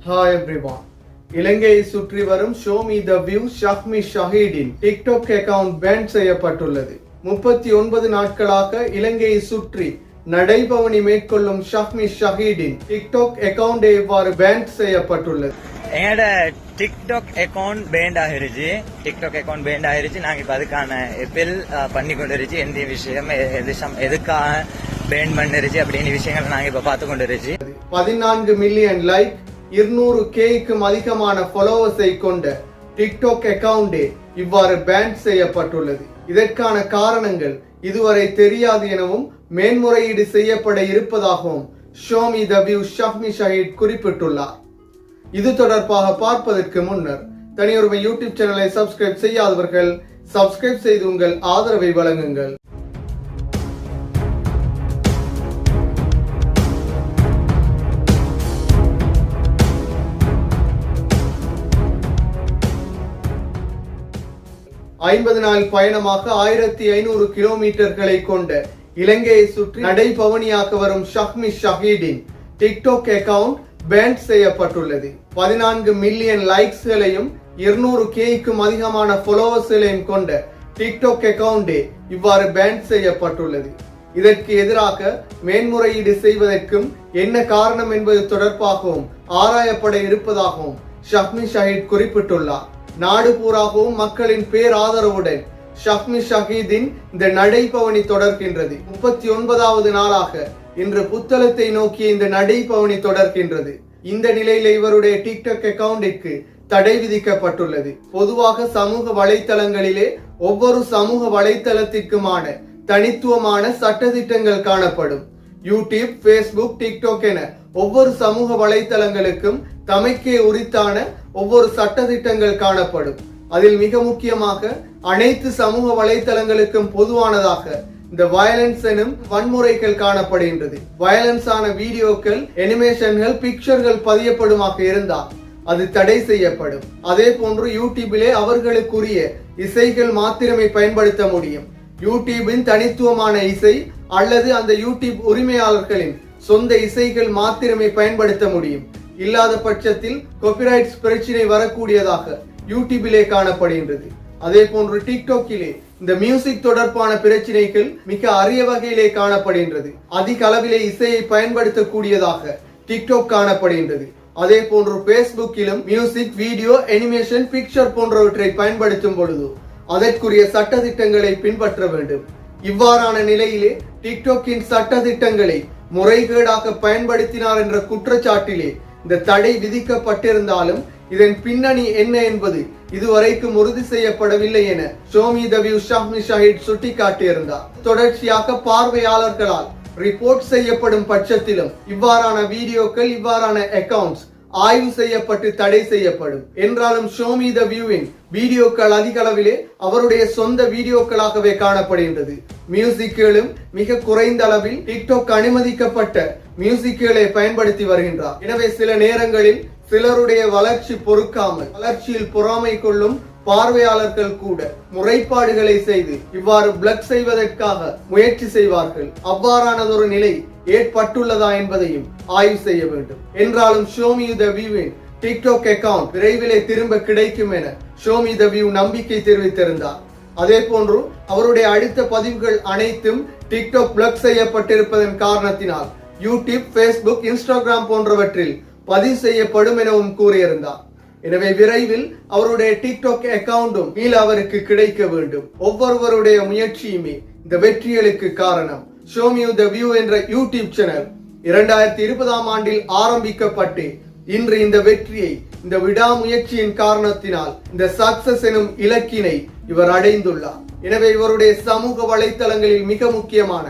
Hi everyone. இலங்கையை சுற்றி வரும் show me the view Shahmi ஷஹீடின் டிக்டாக் அக்கவுண்ட் பேன் செய்யப்பட்டுள்ளது. 39 நாட்களாக இலங்கையை சுற்றி நடைபவனி மேற்கொள்ளும் ஷஹ்மி ஷஹீடின் டிக்டாக் அக்கவுண்ட் எவ்வாறு பேன் செய்யப்பட்டுள்ளது? என்னோட டிக்டாக் அக்கவுண்ட் பேண்ட் ஆயிருச்சு. நாங்க இப்ப அதுக்கான எப்பல் பண்ணி கொண்டிருச்சு. எந்த விஷயம் எதுக்காக பேன் பண்ணிருச்சு அப்படின்னு விஷயங்கள் நாங்க இப்ப பார்த்து கொண்டிருச்சு. 14 மில்லியன் லைக் 200Kக்கும் அதிகமான ஃபாலோவர்ஸை கொண்ட டிக்டாக் அக்கவுண்டே இவ்வாறு பேன் செய்யப்பட்டுள்ளது. இதற்கான காரணங்கள் இதுவரை தெரியாது எனவும் மேன்முறையீடு செய்யப்பட இருப்பதாகவும் show me the view ஷஹ்மி Shaheed குறிப்பிட்டுள்ளார். இது தொடர்பாக பார்ப்பதற்கு முன்னர் தனியுரிமை யூடியூப் சேனலை சப்ஸ்கிரைப் செய்யாதவர்கள் சப்ஸ்கிரைப் செய்து உங்கள் ஆதரவை வழங்குங்கள். ஐம்பது நாள் பயணமாக 1500 கிலோமீட்டர்களை கொண்ட இலங்கையை சுற்றி நடைபவனியாக வரும் ஷஹ்மி ஷஹீடின் டிக்டாக் அக்கவுண்ட் பேன் செய்யப்பட்டுள்ளது. 14 மில்லியன் லைக்ஸ்களையும் 200Kக்கும் அதிகமான ஃபாலோவர்ஸ்களையும் கொண்ட டிக்டாக் அக்கவுண்டே இவ்வாறு பேன் செய்யப்பட்டுள்ளது. இதற்கு எதிராக மேன்முறையீடு செய்வதற்கும் என்ன காரணம் என்பது தொடர்பாகவும் ஆராயப்பட இருப்பதாகவும் ஷஹ்மி ஷஹீட் குறிப்பிட்டுள்ளார். நாடு பூராகவும் மக்களின் பேராதரவுடன் ஷஹ்மி ஷஹீதின் இந்த நடைபவனி தொடர்கின்றது. 39வது நாளாக இன்று புத்தளத்தை நோக்கிய இந்த நடைபவனி தொடர்கின்றது. இந்த நிலையில இவருடைய டிக்டாக் அக்கவுண்டிற்கு தடை விதிக்கப்பட்டுள்ளது. பொதுவாக சமூக வலைத்தளங்களிலே ஒவ்வொரு சமூக வலைத்தளத்திற்குமான தனித்துவமான சட்டதிட்டங்கள் காணப்படும். யூடியூப், ஃபேஸ்புக், டிக்டாக் என ஒவ்வொரு சமூக வலைத்தளங்களுக்கும் தமக்கே உரித்தான ஒவ்வொரு சட்டதிட்டங்கள் காணப்படும். அதில் மிக முக்கியமாக அனைத்து சமூக வலைத்தளங்களுக்கும் பொதுவானதாக இந்த வயலன்ஸ் எனும் வன்முறைகள் காணப்படுகின்றது. வயலன்ஸான வீடியோக்கள், அனிமேஷன்கள், பிக்சர்கள் பதியப்படுமாக இருந்தால் அது தடை செய்யப்படும். அதே போன்று யூடியூபிலே அவர்களுக்குரிய இசைகள் மாத்திரமே பயன்படுத்த முடியும். யூடியூபின் தனித்துவமான இசை அல்லது அந்த யூடியூப் உரிமையாளர்களின் சொந்த இசைகள் மாத்திரமே பயன்படுத்த முடியும். இல்லாத பட்சத்தில் காப்பிரைட்ஸ் பிரச்சனை வரக்கூடியதாக யூடியூபிலே காணப்படுகின்றது. அதே போன்று டிக்டாக்கிலே இந்த மியூசிக் தொடர்பான பிரச்சனைகள் மிக அரிய வகையிலே காணப்படுகின்றது. அதிக அளவிலே இசையை பயன்படுத்தக்கூடியதாக டிக்டாக் காணப்படுகின்றது. அதே போன்று பேஸ்புக்கிலும் மியூசிக், வீடியோ, அனிமேஷன், பிக்சர் போன்றவற்றை பயன்படுத்தும் பொழுது அதற்குரிய சட்டதிட்டங்களை பின்பற்ற வேண்டும். இவ்வாறான நிலையிலே டிக்டாக்கின் சட்டதிட்டங்களை முறைகேடாக பயன்படுத்தினார் என்ற குற்றச்சாட்டிலே இந்த தடை விதிக்கப்பட்டிருந்தாலும் இதன் பின்னணி என்ன என்பது இதுவரைக்கும் உறுதி செய்யப்படவில்லை என show me the view ஷஹ்மி Shaheed சுட்டிக்காட்டியிருந்தார். தொடர்ச்சியாக பார்வையாளர்களால் ரிப்போர்ட் செய்யப்படும் பட்சத்திலும் இவ்வாறான வீடியோக்கள், இவ்வாறான அக்கவுண்ட்ஸ் ஆய்வு செய்யப்பட்டு தடை செய்யப்படும். என்றாலும் ஷோ மீ த வியூவின் வீடியோக்கள் அதிக அளவிலே அவருடைய சொந்த வீடியோக்களாகவே காணப்படுகின்றது. மியூசிக்குகளும் மிக குறைந்த அளவில் டிக்டாக் அனுமதிக்கப்பட்ட மியூசிக்குகளை பயன்படுத்தி வருகின்றார். எனவே சில நேரங்களில் சிலருடைய வளர்ச்சி பொறுக்காமல் வளர்ச்சியில் பொறாமை கொள்ளும் பார்வையாளர்கள் கூட முறைப்பாடுகளை செய்து இவ்வாறு பிளக் செய்வதற்காக முயற்சி செய்வார்கள். அவ்வாறானதொரு நிலை ஏற்பட்டுள்ளதா என்பதையும் ஆய்வு செய்ய வேண்டும். என்றாலும் ஷோ மீ த வியூவின் டிக்டாக் அக்கவுண்ட் விரைவிலே திரும்ப கிடைக்கும் என ஷோ மீ த வியூ நம்பிக்கை தெரிவித்திருந்தார். அதே போன்று அவருடைய அடுத்த பதிவுகள் அனைத்தும் டிக்டாக் பிளக் செய்யப்பட்டிருப்பதன் காரணத்தினால் யூடியூப், ஃபேஸ்புக், இன்ஸ்டாகிராம் போன்றவற்றில் பதிவு செய்யப்படும் எனவும் கூறியிருந்தார். எனவே விரைவில் அவருடைய டிக்டாக் அக்கவுண்டும் மீள அவருக்கு கிடைக்க வேண்டும். ஒவ்வொருவருடைய முயற்சியுமே இந்த வெற்றிகளுக்கு காரணம். ஷோ மீ த வியூ என்ற யூடியூப் சேனல் 2020ஆம் ஆண்டில் ஆரம்பிக்கப்பட்டு இன்று இந்த வெற்றியை, இந்த விடாமுயற்சியின் காரணத்தினால் இந்த சக்சஸ் எனும் இலக்கினை இவர் அடைந்துள்ளார். எனவே இவருடைய சமூக வலைத்தளங்களில் மிக முக்கியமான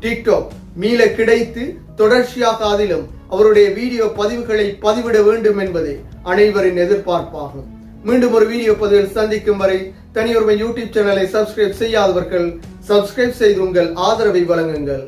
டிக்டாக் மீள கிடைத்து தொடர்ச்சியாக அதிலும் அவருடைய வீடியோ பதிவுகளை பதிவிட வேண்டும் என்பதே அனைவரின் எதிர்பார்ப்பாகும். மீண்டும் ஒரு வீடியோ பதிவில் சந்திக்கும் வரை தனியுரிமை யூடியூப் சேனலை சப்ஸ்கிரைப் செய்யாதவர்கள் சப்ஸ்கிரைப் செய்து உங்கள் ஆதரவை வழங்குங்கள்.